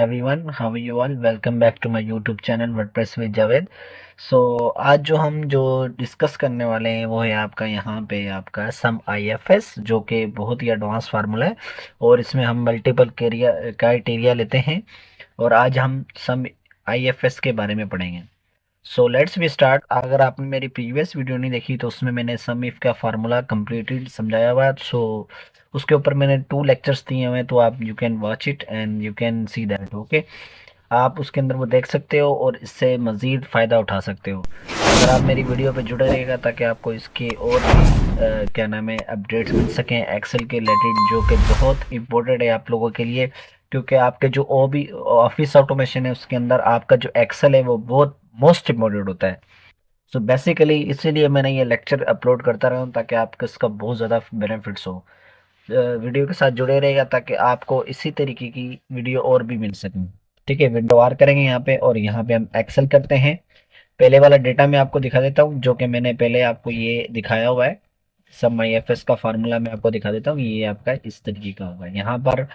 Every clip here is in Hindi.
everyone, how are you all? Welcome back to my YouTube channel WordPress with Javed. सो आज जो डिस्कस करने वाले हैं वो है आपका यहाँ पे आपका सम IFS, जो कि बहुत ही एडवांस फार्मूला है और इसमें हम मल्टीपल क्राइटेरिया लेते हैं। और आज हम सम IFS के बारे में पढ़ेंगे। So let's be start. अगर आपने मेरी प्रीवियस वीडियो नहीं देखी तो उसमें मैंने सम इफ का फार्मूला कंप्लीटेड समझाया हुआ है। सो उसके ऊपर मैंने 2 लेक्चर्स दिए हुए हैं, तो आप you can watch it and you can see that. Okay, आप उसके अंदर वो देख सकते हो और इससे मज़ीद फ़ायदा उठा सकते हो अगर आप मेरी वीडियो पे जुड़े रहेगा, ताकि आपको इसके और भी क्या नाम है अपडेट्स मिल सकें एक्सेल के रिलेटेड, जो कि बहुत इंपॉर्टेंट है आप लोगों के लिए। क्योंकि आपके जो ओ भी ऑफिस ऑटोमेशन है उसके अंदर आपका जो एक्सेल है वो बहुत मोस्ट इम्पोर्टेंट होता है। सो बेसिकली इसीलिए मैंने ये लेक्चर अपलोड करता रहा हूँ, ताकि आपको इसका बहुत ज़्यादा बेनिफिट्स हो। वीडियो के साथ जुड़े रहेगा ताकि आपको इसी तरीके की वीडियो और भी मिल सकें। ठीक है, विंडो आर करेंगे यहाँ पे और यहाँ पे हम एक्सेल करते हैं। पहले वाला डेटा मैं आपको दिखा देता हूँ, जो कि मैंने पहले आपको ये दिखाया हुआ है। सब IFS का फार्मूला मैं आपको दिखा देता हूँ। ये आपका इस तरीके का होगा। यहाँ पर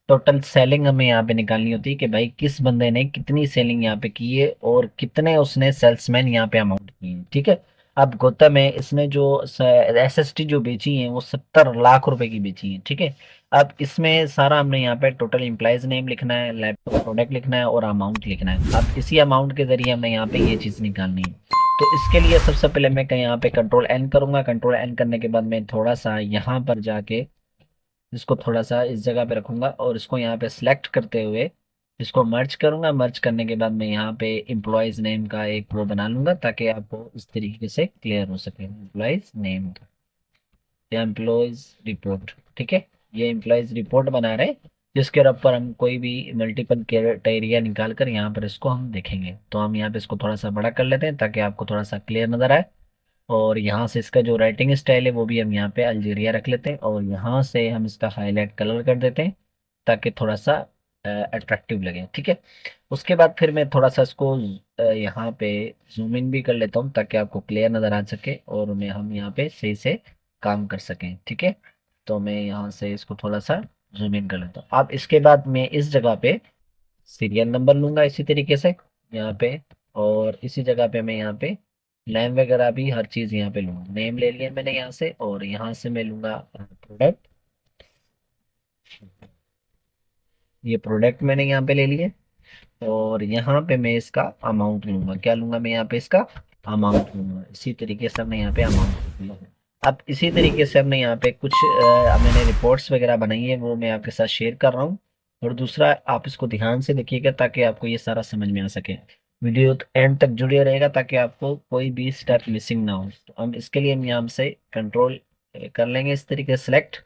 टोटल सेलिंग हमें यहाँ पे निकालनी होती है कि भाई किस बंदे ने कितनी सेलिंग यहाँ पे की है और कितने उसने सेल्समैन यहाँ पे अमाउंट की है। ठीक है, अब गौतम है, इसने जो SST जो बेची है वो 70 लाख रुपए की बेची है। ठीक है, अब इसमें सारा हमने यहाँ पे टोटल एम्प्लॉयज नेम लिखना है, लैपटॉप प्रोडक्ट लिखना है और अमाउंट लिखना है। अब इसी अमाउंट के जरिए हमने यहाँ पे ये चीज़ निकालनी है। तो इसके लिए सबसे पहले मैं कहीं यहाँ पे कंट्रोल एन करूंगा। कंट्रोल एन करने के बाद मैं थोड़ा सा यहाँ पर जाके इसको थोड़ा सा इस जगह पे रखूंगा और इसको यहाँ पे सिलेक्ट करते हुए इसको मर्ज करूंगा। मर्ज करने के बाद मैं यहाँ पे एम्प्लॉयज नेम का एक प्रो बना लूंगा, ताकि आपको इस तरीके से क्लियर हो सके एम्प्लॉयज नेम का या एम्प्लॉयज रिपोर्ट। ठीक है, ये एम्प्लॉयज रिपोर्ट बना रहे, जिसके ऊपर हम कोई भी मल्टीपल क्राइटेरिया निकाल कर यहाँ पर इसको हम देखेंगे। तो हम यहाँ पे इसको थोड़ा सा बड़ा कर लेते हैं ताकि आपको थोड़ा सा क्लियर नजर आए। और यहाँ से इसका जो राइटिंग स्टाइल है वो भी हम यहाँ पे अल्जीरिया रख लेते हैं और यहाँ से हम इसका हाईलाइट कलर कर देते हैं, ताकि थोड़ा सा अट्रैक्टिव लगे। ठीक है, उसके बाद फिर मैं थोड़ा सा इसको यहाँ पे जूम इन भी कर लेता हूँ, ताकि आपको क्लियर नज़र आ सके और मैं हम यहाँ पे सही से काम कर सकें। ठीक है, तो मैं यहाँ से इसको थोड़ा सा जूम इन कर लेता हूँ। अब इसके बाद मैं इस जगह पे सीरियल नंबर लूंगा इसी तरीके से यहाँ पे, और इसी जगह पे मैं यहाँ पे नेम वगैरह भी हर चीज़ यहाँ पे लूंगा। नेम ले लिया मैंने यहाँ से और यहाँ से मैं लूंगा प्रोडक्ट। ये प्रोडक्ट मैंने यहाँ पे ले लिए और यहाँ पे मैं इसका अमाउंट लूंगा। क्या लूंगा मैं यहाँ पे इसका अमाउंट लूंगा। इसी तरीके से हमने यहाँ पे अमाउंट लूंगा। अब इसी तरीके से हमने यहाँ पे कुछ मैंने रिपोर्ट्स वगैरह बनाई है, वो मैं आपके साथ शेयर कर रहा हूँ। और दूसरा, आप इसको ध्यान से देखिएगा ताकि आपको ये सारा समझ में आ सके। वीडियो एंड तक जुड़े रहेगा ताकि आपको कोई भी स्टेप मिसिंग ना हो। तो हम इसके लिए हम यहाँ से कंट्रोल कर लेंगे इस तरीके से सिलेक्ट।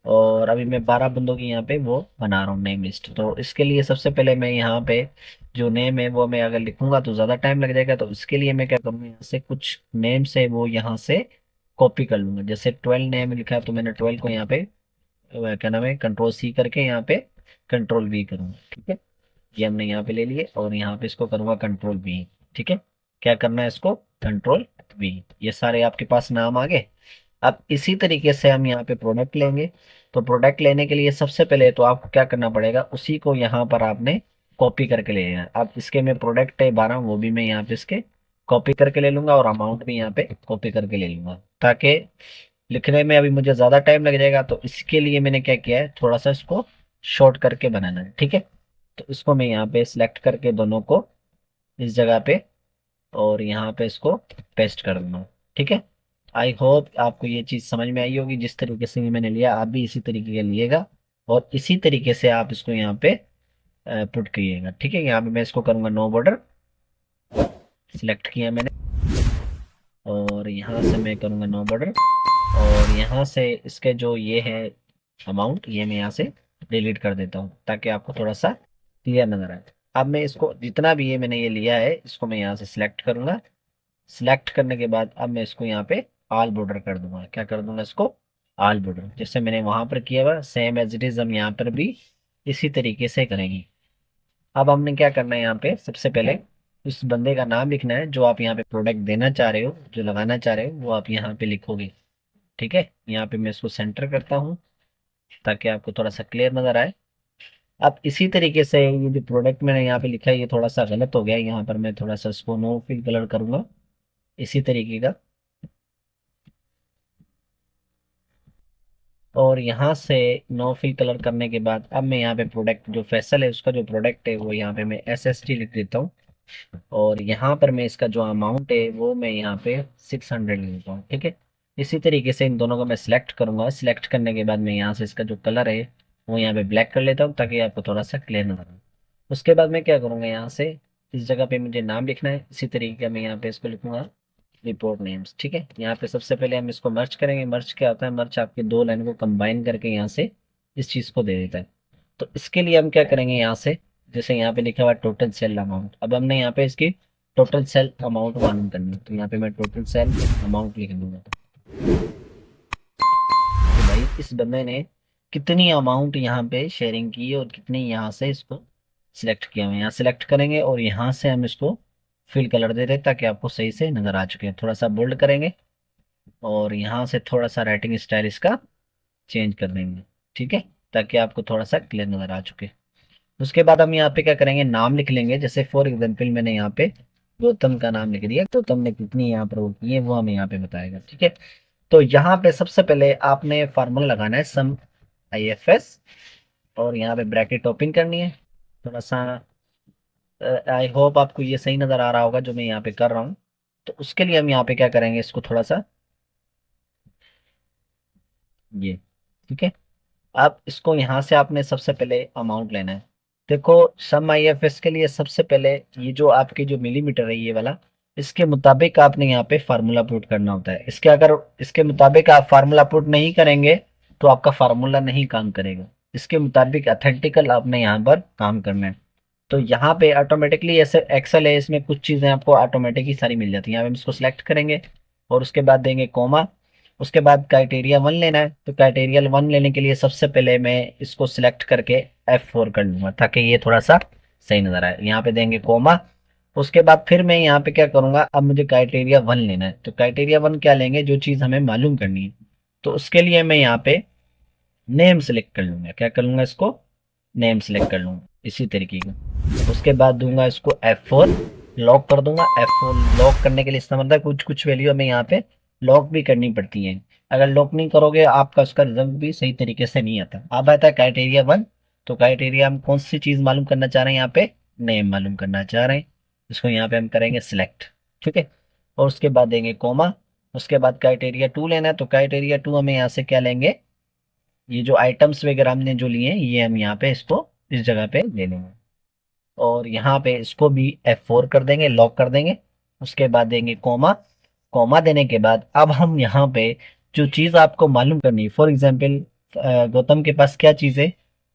और अभी मैं 12 बंदों की यहाँ पे वो बना रहा हूँ नेम लिस्ट। तो इसके लिए सबसे पहले मैं यहाँ पे जो नेम है वो मैं अगर लिखूंगा तो ज़्यादा टाइम लग जाएगा। तो इसके लिए मैं क्या करूँगा, यहाँ से कुछ नेम से वो यहाँ से कॉपी कर लूंगा। जैसे 12 नेम लिखा है तो मैंने 12 को यहाँ पे क्या नाम है कंट्रोल C करके यहाँ पे कंट्रोल V करूँगा। ठीक है, ये हमने यहाँ पे ले लिए और यहाँ पे इसको करूँगा कंट्रोल V। ठीक है, क्या करना है इसको कंट्रोल V। ये सारे आपके पास नाम आ गए। अब इसी तरीके से हम यहाँ पे प्रोडक्ट लेंगे। तो प्रोडक्ट लेने के लिए सबसे पहले तो आपको क्या करना पड़ेगा, उसी को यहाँ पर आपने कॉपी करके ले लेना है। अब इसके में प्रोडक्ट है 12, वो भी मैं यहाँ पे इसके कॉपी करके ले लूंगा और अमाउंट भी यहाँ पे कॉपी करके ले लूंगा, ताकि लिखने में अभी मुझे ज़्यादा टाइम लग जाएगा। तो इसके लिए मैंने क्या किया है, थोड़ा सा इसको शॉर्ट करके बनाना है। ठीक है, तो इसको मैं यहाँ पे सिलेक्ट करके दोनों को इस जगह पे और यहाँ पे इसको पेस्ट कर दूंगा। ठीक है, आई होप आपको ये चीज़ समझ में आई होगी। जिस तरीके से ये मैंने लिया आप भी इसी तरीके का लिएगा और इसी तरीके से आप इसको यहाँ पे पुट करिएगा। ठीक है, यहाँ पे मैं इसको करूँगा नो बॉर्डर, सिलेक्ट किया मैंने और यहाँ से मैं करूँगा नो बॉर्डर। और यहाँ से इसके जो ये है अमाउंट, ये मैं यहाँ से डिलीट कर देता हूँ ताकि आपको थोड़ा सा क्लियर नजर आए। अब मैं इसको जितना भी ये मैंने ये लिया है इसको मैं यहाँ से सिलेक्ट करूंगा। सिलेक्ट करने के बाद अब मैं इसको यहाँ पे ऑल बॉर्डर कर दूंगा। क्या कर दूंगा इसको ऑल बॉर्डर, जैसे मैंने वहां पर किया हुआ सेम एज इट इज हम यहाँ पर भी इसी तरीके से करेंगे। अब हमने क्या करना है, यहाँ पे सबसे पहले उस बंदे का नाम लिखना है जो आप यहाँ पे प्रोडक्ट देना चाह रहे हो, जो लगाना चाह रहे हो वो आप यहाँ पे लिखोगे। ठीक है, यहाँ पे मैं इसको सेंटर करता हूँ ताकि आपको थोड़ा सा क्लियर नजर आए। अब इसी तरीके से ये जो प्रोडक्ट मैंने यहाँ पे लिखा है ये थोड़ा सा गलत हो गया है, यहाँ पर मैं थोड़ा सा इसको नो फिल कलर करूंगा इसी तरीके का। और यहाँ से नो फिल कलर करने के बाद अब मैं यहाँ पे प्रोडक्ट जो फैसल है उसका जो प्रोडक्ट है वो यहाँ पे मैं SST लिख देता हूँ। और यहाँ पर मैं इसका जो अमाउंट है वो मैं यहाँ पे 600 लिख देता हूँ, ठीक है। इसी तरीके से इन दोनों को मैं सिलेक्ट करूंगा। सिलेक्ट करने के बाद मैं यहाँ से इसका जो कलर है वो यहाँ पे ब्लैक कर लेता हूँ ताकि आपको थोड़ा सा क्लियर नजर आए। उसके बाद मैं क्या करूँगा, यहाँ से इस जगह पे मुझे नाम लिखना है, इसी तरीके का मैं यहाँ पे इसको लिखूंगा रिपोर्ट नेम्स, ठीक है। यहाँ पे सबसे पहले हम इसको मर्ज करेंगे। मर्ज क्या होता है, मर्ज आपके दो लाइन को कंबाइन करके यहाँ से इस चीज को दे देता है। तो इसके लिए हम क्या करेंगे, यहाँ से जैसे यहाँ पे लिखा हुआ है टोटल सेल अमाउंट, अब हमने यहाँ पे इसकी टोटल सेल अमाउंट मालूम करनी है। तो यहाँ पे मैं टोटल सेल अमाउंट लिख दूंगा। तो भाई इस बंदे ने कितनी अमाउंट यहाँ पे शेयरिंग की है और कितनी यहाँ से इसको सिलेक्ट किया हुआ है, यहाँ सिलेक्ट करेंगे और यहाँ से हम इसको फिल कलर दे रहे हैं ताकि आपको सही से नजर आ चुके हैं। थोड़ा सा बोल्ड करेंगे और यहाँ से थोड़ा सा राइटिंग स्टाइल इसका चेंज कर देंगे, ठीक है, ताकि आपको थोड़ा सा क्लियर नजर आ चुके। उसके बाद हम यहाँ पे क्या करेंगे, नाम लिख लेंगे। जैसे फॉर एग्जाम्पल मैंने यहाँ पे गौतम का नाम लिख दिया, तो तुमने कितनी यहाँ पर वो की है वो हमें यहाँ पे बताएगा, ठीक है। तो यहाँ पे सबसे पहले आपने फार्मूला लगाना है सम IFS और यहाँ पे ब्रैकेट ओपन करनी है। थोड़ा सा आई होप आपको ये सही नजर आ रहा होगा जो मैं यहाँ पे कर रहा हूँ। तो उसके लिए हम यहाँ पे क्या करेंगे, इसको थोड़ा सा ये, ठीक है। अब इसको यहाँ से आपने सबसे पहले अमाउंट लेना है। देखो सम IFS के लिए सबसे पहले ये जो आपकी जो मिलीमीटर है ये वाला, इसके मुताबिक आपने यहाँ पे फार्मूला पुट करना होता है। इसके अगर इसके मुताबिक आप फार्मूला पुट नहीं करेंगे तो आपका फार्मूला नहीं काम करेगा। इसके मुताबिक अथेंटिकल आपने यहाँ पर काम करना है। तो यहाँ पे ऑटोमेटिकली ऐसे एक्सेल है, इसमें कुछ चीज़ें आपको ऑटोमेटिक ही सारी मिल जाती हैं। यहाँ पे हम इसको सिलेक्ट करेंगे और उसके बाद देंगे कोमा। उसके बाद क्राइटेरिया 1 लेना है। तो क्राइटेरिया 1 लेने के लिए सबसे पहले मैं इसको सिलेक्ट करके F4 कर लूंगा ताकि ये थोड़ा सा सही नजर आए। यहाँ पे देंगे कोमा। उसके बाद फिर मैं यहाँ पे क्या करूंगा, अब मुझे क्राइटेरिया 1 लेना है। तो क्राइटेरिया 1 क्या लेंगे, जो चीज़ हमें मालूम करनी है। तो उसके लिए मैं यहाँ पे नेम सेलेक्ट कर लूंगा। क्या कर लूंगा, इसको नेम सेलेक्ट कर लूंगा इसी तरीके का। उसके बाद दूंगा इसको F4, लॉक कर दूंगा। F4 लॉक करने के लिए इसका मतलब कुछ कुछ वैल्यू हमें यहाँ पे लॉक भी करनी पड़ती है। अगर लॉक नहीं करोगे आपका उसका रिजल्ट भी सही तरीके से नहीं आता। अब आता है क्राइटेरिया 1। तो क्राइटेरिया हम कौन सी चीज मालूम करना चाह रहे हैं, यहाँ पे नेम मालूम करना चाह रहे हैं। इसको यहाँ पे हम करेंगे सिलेक्ट, ठीक है। और उसके बाद देंगे कोमा। उसके बाद क्राइटेरिया 2 लेना है। तो क्राइटेरिया 2 हमें यहाँ से क्या लेंगे, ये जो आइटम्स वगैरह हमने जो लिए हैं ये हम यहाँ पे इसको इस जगह पे ले लेंगे। और यहाँ पे इसको भी F4 कर देंगे, लॉक कर देंगे। उसके बाद देंगे कोमा। कोमा देने के बाद अब हम यहाँ पे जो चीज़ आपको मालूम करनी है, फॉर एग्जाम्पल गौतम के पास क्या चीज़ है,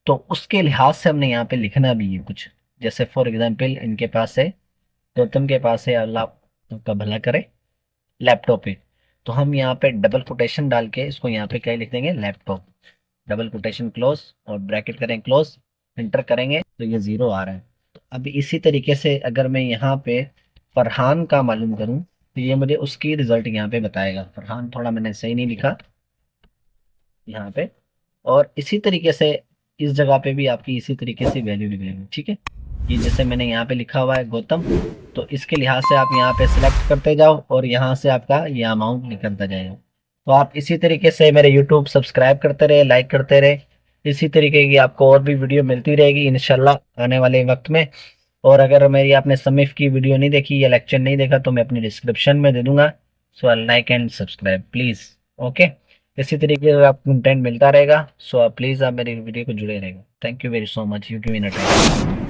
तो उसके लिहाज से हमने यहाँ पे लिखना भी है कुछ। जैसे फॉर एग्जाम्पल इनके पास है, गौतम के पास है, अल्लाह का भला करे, लैपटॉप है। तो हम यहाँ पे डबल कोटेशन डाल के इसको यहाँ पे क्या लिख देंगे, लैपटॉप। डबल कोटेशन क्लोज और ब्रैकेट करें क्लोज, एंटर करेंगे तो ये 0 आ रहा है। तो अब इसी तरीके से अगर मैं यहाँ पे फरहान का मालूम करूँ तो ये मुझे उसकी रिजल्ट यहाँ पे बताएगा। फरहान थोड़ा मैंने सही नहीं लिखा यहाँ पे। और इसी तरीके से इस जगह पे भी आपकी इसी तरीके से वैल्यू निकलेगी, ठीक है। ये जैसे मैंने यहाँ पे लिखा हुआ है गौतम, तो इसके लिहाज से आप यहाँ पे सिलेक्ट करते जाओ और यहाँ से आपका ये अमाउंट निकलता जाएगा। तो आप इसी तरीके से मेरे यूट्यूब सब्सक्राइब करते रहे, लाइक करते रहे। इसी तरीके की आपको और भी वीडियो मिलती रहेगी इंशाल्लाह आने वाले वक्त में। और अगर मेरी आपने समीफ की वीडियो नहीं देखी या लेक्चर नहीं देखा तो मैं अपनी डिस्क्रिप्शन में दे दूंगा। So like and subscribe please, okay. इसी तरीके से आपको कंटेंट मिलता रहेगा। सो आप प्लीज़ आप मेरी वीडियो को जुड़े रहेगा। Thank you very so much, you give in a time.